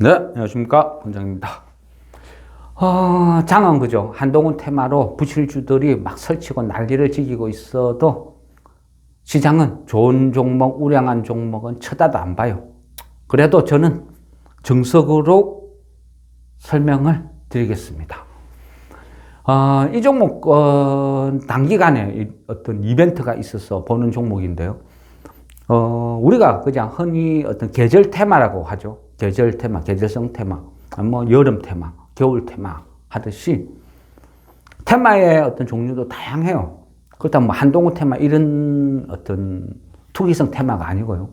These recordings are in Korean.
네, 안녕하십니까. 원장입니다. 장은 그죠. 한동훈 테마로 부실주들이 막 설치고 난리를 지기고 있어도 시장은 좋은 종목, 우량한 종목은 쳐다도 안 봐요. 그래도 저는 정석으로 설명을 드리겠습니다. 이 종목, 단기간에 어떤 이벤트가 있어서 보는 종목인데요. 우리가 그냥 흔히 어떤 계절 테마라고 하죠. 계절 테마, 계절성 테마, 뭐 여름 테마, 겨울 테마 하듯이 테마의 어떤 종류도 다양해요. 그렇다면 뭐 한동훈 테마 이런 어떤 투기성 테마가 아니고요.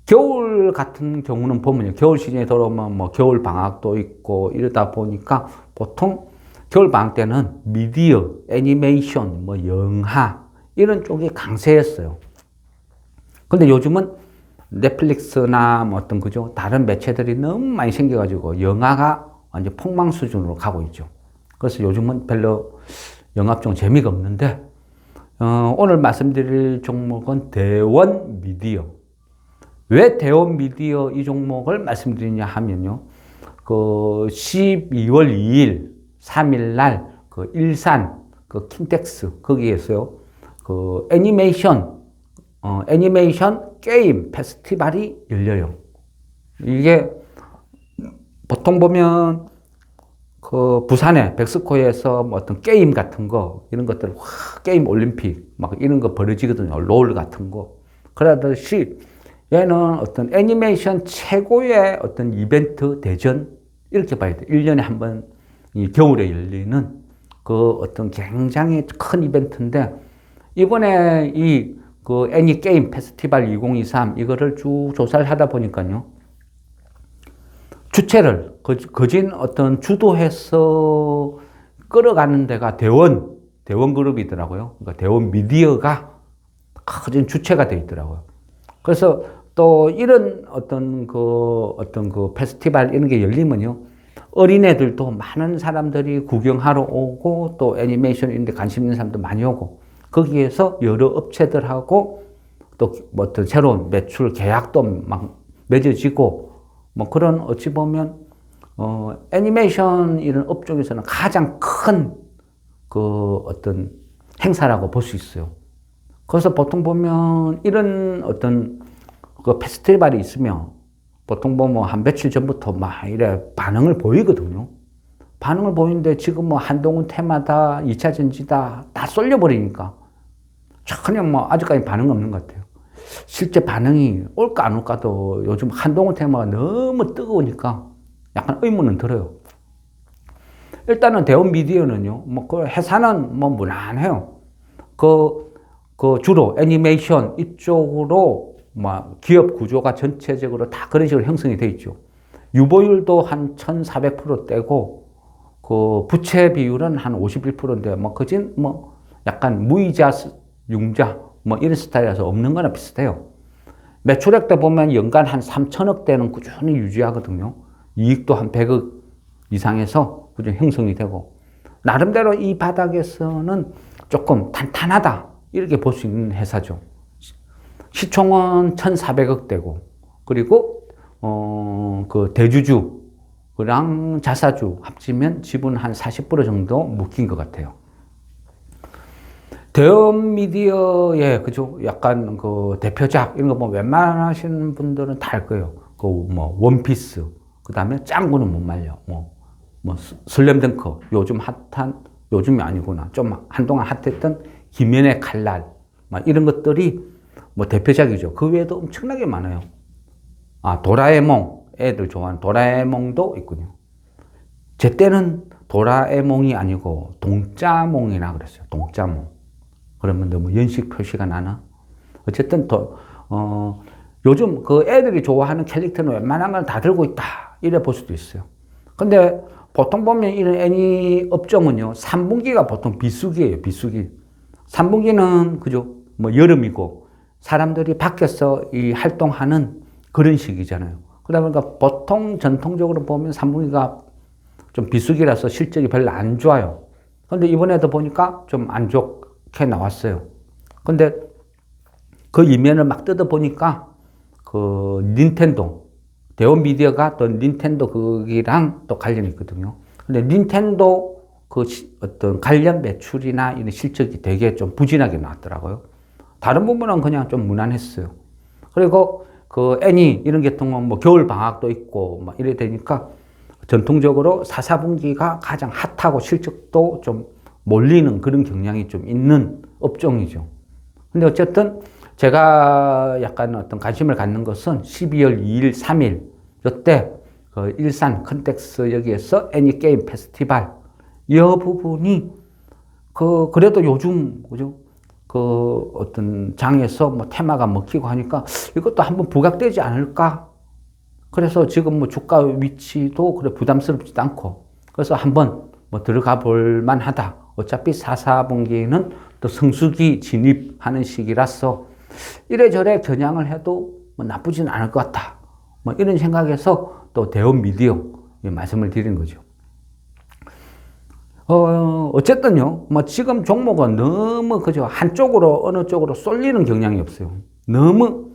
겨울 같은 경우는 보면요. 겨울 시즌에 들어오면 뭐 겨울 방학도 있고 이러다 보니까 보통 겨울 방학 때는 미디어, 애니메이션, 뭐 영화 이런 쪽이 강세였어요. 근데 요즘은 넷플릭스나 뭐 어떤 그죠 다른 매체들이 너무 많이 생겨가지고 영화가 완전 폭망 수준으로 가고 있죠. 그래서 요즘은 별로 영화종 재미가 없는데 오늘 말씀드릴 종목은 대원 미디어. 왜 대원 미디어 이 종목을 말씀드리냐 하면요. 그 12월 2일, 3일 날 그 일산 그 킨텍스 거기에서요. 그 애니메이션 게임 페스티벌이 열려요. 이게 보통 보면 그 부산의 백스코에서 뭐 어떤 게임 같은 거 이런 것들 게임 올림픽 막 이런 거 벌어지거든요. 롤 같은 거. 그러듯이 얘는 어떤 애니메이션 최고의 어떤 이벤트 대전 이렇게 봐야 돼. 1년에 한 번 이 겨울에 열리는 그 어떤 굉장히 큰 이벤트인데 이번에 이 그 애니 게임 페스티벌 2023 이거를 쭉 조사를 하다 보니까요. 주체를 거진 어떤 주도해서 끌어가는 데가 대원 그룹이더라고요. 그러니까 대원 미디어가 거진 주체가 돼 있더라고요. 그래서 또 이런 어떤 그 페스티벌 이런 게 열리면요. 어린애들도 많은 사람들이 구경하러 오고 또 애니메이션 이런 데 관심 있는 사람도 많이 오고 거기에서 여러 업체들하고 또 뭐 어떤 새로운 매출 계약도 막 맺어지고 뭐 그런 어찌 보면 애니메이션 이런 업종에서는 가장 큰 그 어떤 행사라고 볼 수 있어요. 그래서 보통 보면 이런 어떤 그 페스티벌이 있으면 보통 보면 한 며칠 전부터 막 이래 반응을 보이거든요. 반응을 보이는데 지금 뭐 한동훈 테마다 2차 전지다 다 쏠려버리니까 전혀 뭐 아직까지 반응 없는 것 같아요. 실제 반응이 올까 안 올까도 요즘 한동훈 테마가 너무 뜨거우니까 약간 의문은 들어요. 일단은 대원 미디어는요, 뭐 그 회사는 뭐 무난해요. 그 주로 애니메이션 이쪽으로 뭐 기업 구조가 전체적으로 다 그런 식으로 형성이 돼 있죠. 유보율도 한 1,400%대고 그 부채 비율은 한 51%인데 뭐 그진 뭐 약간 무이자 융자 뭐 이런 스타일이라서 없는 거나 비슷해요. 매출액도 보면 연간 한 3천억 대는 꾸준히 유지하거든요. 이익도 한 100억 이상에서 꾸준히 형성이 되고 나름대로 이 바닥에서는 조금 탄탄하다 이렇게 볼 수 있는 회사죠. 시총은 1,400억 대고 그리고 그 대주주랑 자사주 합치면 지분 한 40% 정도 묶인 것 같아요. 대형 미디어의 그죠 약간 그 대표작 이런 거 보면 웬만하시는 분들은 다 알 거예요. 그 뭐 원피스 그 다음에 짱구는 못 말려 뭐 슬램덩크 요즘 핫한 요즘이 아니구나 좀 한동안 핫했던 김연의 칼날 막 이런 것들이 뭐 대표작이죠. 그 외에도 엄청나게 많아요. 도라에몽 애들 좋아하는 도라에몽도 있군요. 제 때는 도라에몽이 아니고 동짜몽이라 그랬어요. 동짜몽. 그러면 너무 연식 표시가 나나? 어쨌든 요즘 그 애들이 좋아하는 캐릭터는 웬만한 걸 다 들고 있다. 이래 볼 수도 있어요. 근데 보통 보면 이런 애니 업종은요, 3분기가 보통 비수기예요, 비수기. 3분기는 그죠? 뭐 여름이고, 사람들이 밖에서 이 활동하는 그런 시기잖아요. 그러다 보니까 보통 전통적으로 보면 3분기가 좀 비수기라서 실적이 별로 안 좋아요. 근데 이번에도 보니까 좀 안 좋게 나왔어요. 근데 그 이면을 막 뜯어보니까 그 닌텐도 대원 미디어가 또 닌텐도 거기랑 또 관련이 있거든요. 근데 닌텐도 그 어떤 관련 매출이나 이런 실적이 되게 좀 부진하게 나왔더라고요. 다른 부분은 그냥 좀 무난했어요. 그리고 그 애니 이런 계통은 뭐 겨울 방학도 있고 막 이래 되니까 전통적으로 4, 4분기가 가장 핫하고 실적도 좀 몰리는 그런 경향이 좀 있는 업종이죠. 근데 어쨌든 제가 약간 어떤 관심을 갖는 것은 12월 2일, 3일 이때 그 일산 컨텍스 여기에서 애니게임 페스티벌 이 부분이 그래도 요즘 그죠? 그 어떤 장에서 뭐 테마가 먹히고 하니까 이것도 한번 부각되지 않을까? 그래서 지금 뭐 주가 위치도 그래 부담스럽지도 않고 그래서 한번 뭐 들어가 볼 만하다. 어차피 4, 4분기는 또 성수기 진입하는 시기라서 이래저래 겨냥을 해도 뭐 나쁘진 않을 것 같다. 뭐 이런 생각에서 또 대원 미디어 말씀을 드리는 거죠. 어쨌든요, 뭐 지금 종목은 너무 그죠. 한쪽으로 어느 쪽으로 쏠리는 경향이 없어요. 너무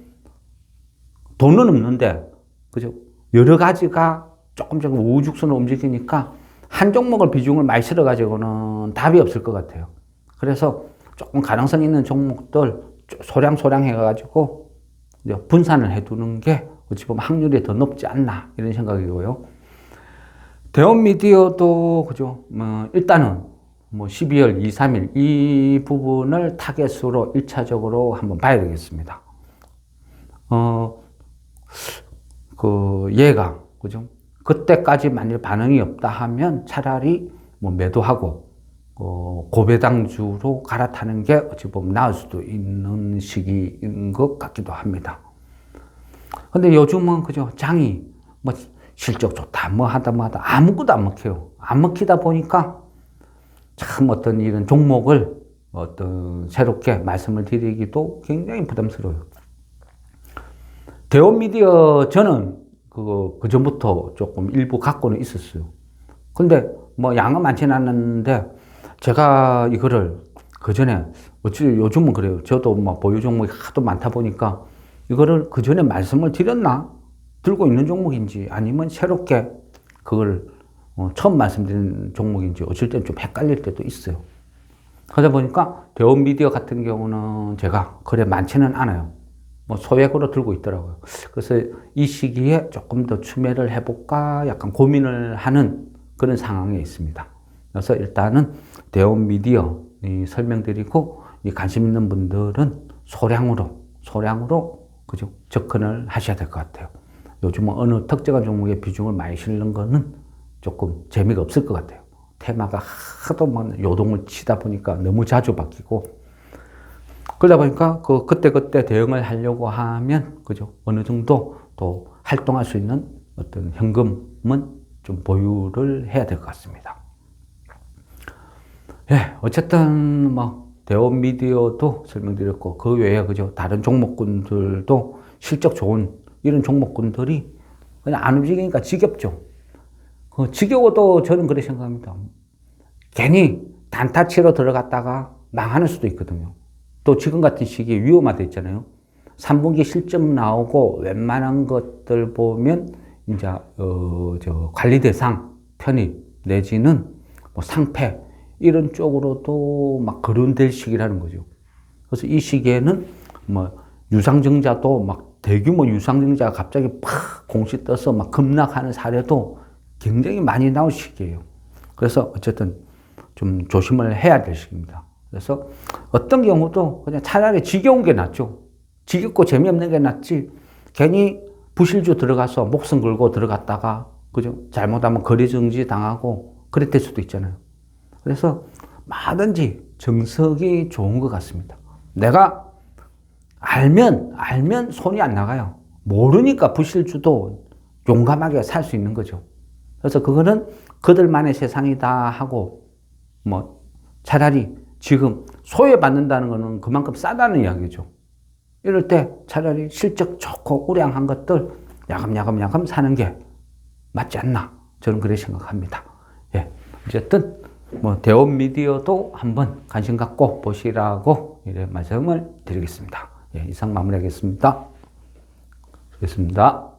돈은 없는데, 그죠. 여러 가지가 조금 우후죽순으로 움직이니까 한 종목을 비중을 많이 실어가지고는 답이 없을 것 같아요. 그래서 조금 가능성 있는 종목들 소량 해가지고 분산을 해두는 게 어찌 보면 확률이 더 높지 않나 이런 생각이고요. 대원 미디어도 그죠. 뭐 일단은 뭐 12월 2, 3일 이 부분을 타겟으로 1차적으로 한번 봐야 되겠습니다. 얘가 그죠. 그때까지 만일 반응이 없다 하면 차라리 뭐 매도하고 고배당주로 갈아타는 게 어찌 보면 나을 수도 있는 시기인 것 같기도 합니다. 근데 요즘은 그죠. 장이 뭐 실적 좋다, 뭐 하다 아무것도 안 먹혀요. 안 먹히다 보니까 참 어떤 이런 종목을 어떤 새롭게 말씀을 드리기도 굉장히 부담스러워요. 대원 미디어 저는 그 전부터 조금 일부 갖고는 있었어요. 근데 뭐 양은 많지는 않았는데 제가 이거를 그 전에 어찌 요즘은 그래요. 저도 뭐 보유 종목이 하도 많다 보니까 이거를 그 전에 말씀을 드렸나? 들고 있는 종목인지 아니면 새롭게 그걸 처음 말씀드린 종목인지 어쩔 땐 좀 헷갈릴 때도 있어요. 그러다 보니까 대원 미디어 같은 경우는 제가 그래 많지는 않아요. 뭐 소액으로 들고 있더라고요. 그래서 이 시기에 조금 더 추매를 해볼까 약간 고민을 하는 그런 상황에 있습니다. 그래서 일단은 대원 미디어 설명드리고 관심 있는 분들은 소량으로 그죠? 접근을 하셔야 될 것 같아요. 요즘은 어느 특정한 종목의 비중을 많이 실는 거는 조금 재미가 없을 것 같아요. 테마가 하도 요동을 치다 보니까 너무 자주 바뀌고 그러다 보니까 그때 대응을 하려고 하면 그죠? 어느 정도 또 활동할 수 있는 어떤 현금은 좀 보유를 해야 될 것 같습니다. 예, 어쨌든 뭐 대원 미디어도 설명드렸고 그 외에 그죠? 다른 종목군들도 실적 좋은 이런 종목군들이 그냥 안 움직이니까 지겹죠. 지겨워도 저는 그렇게 생각합니다. 괜히 단타 치러 들어갔다가 망하는 수도 있거든요. 또 지금 같은 시기에 위험하다 있잖아요. 3분기 실적 나오고 웬만한 것들 보면 이제 관리 대상 편입 내지는 뭐 상패 이런 쪽으로도 막 거론될 시기라는 거죠. 그래서 이 시기에는 뭐 유상증자도 막 대규모 유상증자가 갑자기 팍 공시 떠서 막 급락하는 사례도 굉장히 많이 나올 시기예요. 그래서 어쨌든 좀 조심을 해야 될 시기입니다. 그래서 어떤 경우도 그냥 차라리 지겨운 게 낫죠. 지겹고 재미없는 게 낫지. 괜히 부실주 들어가서 목숨 걸고 들어갔다가 그죠? 잘못하면 거래 정지 당하고 그랬을 수도 있잖아요. 그래서 뭐든지 정석이 좋은 것 같습니다. 내가 알면 손이 안 나가요. 모르니까 부실주도 용감하게 살 수 있는 거죠. 그래서 그거는 그들만의 세상이다 하고 뭐 차라리 지금 소외받는다는 거는 그만큼 싸다는 이야기죠. 이럴 때 차라리 실적 좋고 우량한 것들 야금야금 사는 게 맞지 않나 저는 그렇게 생각합니다. 예, 어쨌든 뭐 대원 미디어도 한번 관심 갖고 보시라고 이래 말씀을 드리겠습니다. 예, 이상 마무리하겠습니다. 수고했습니다.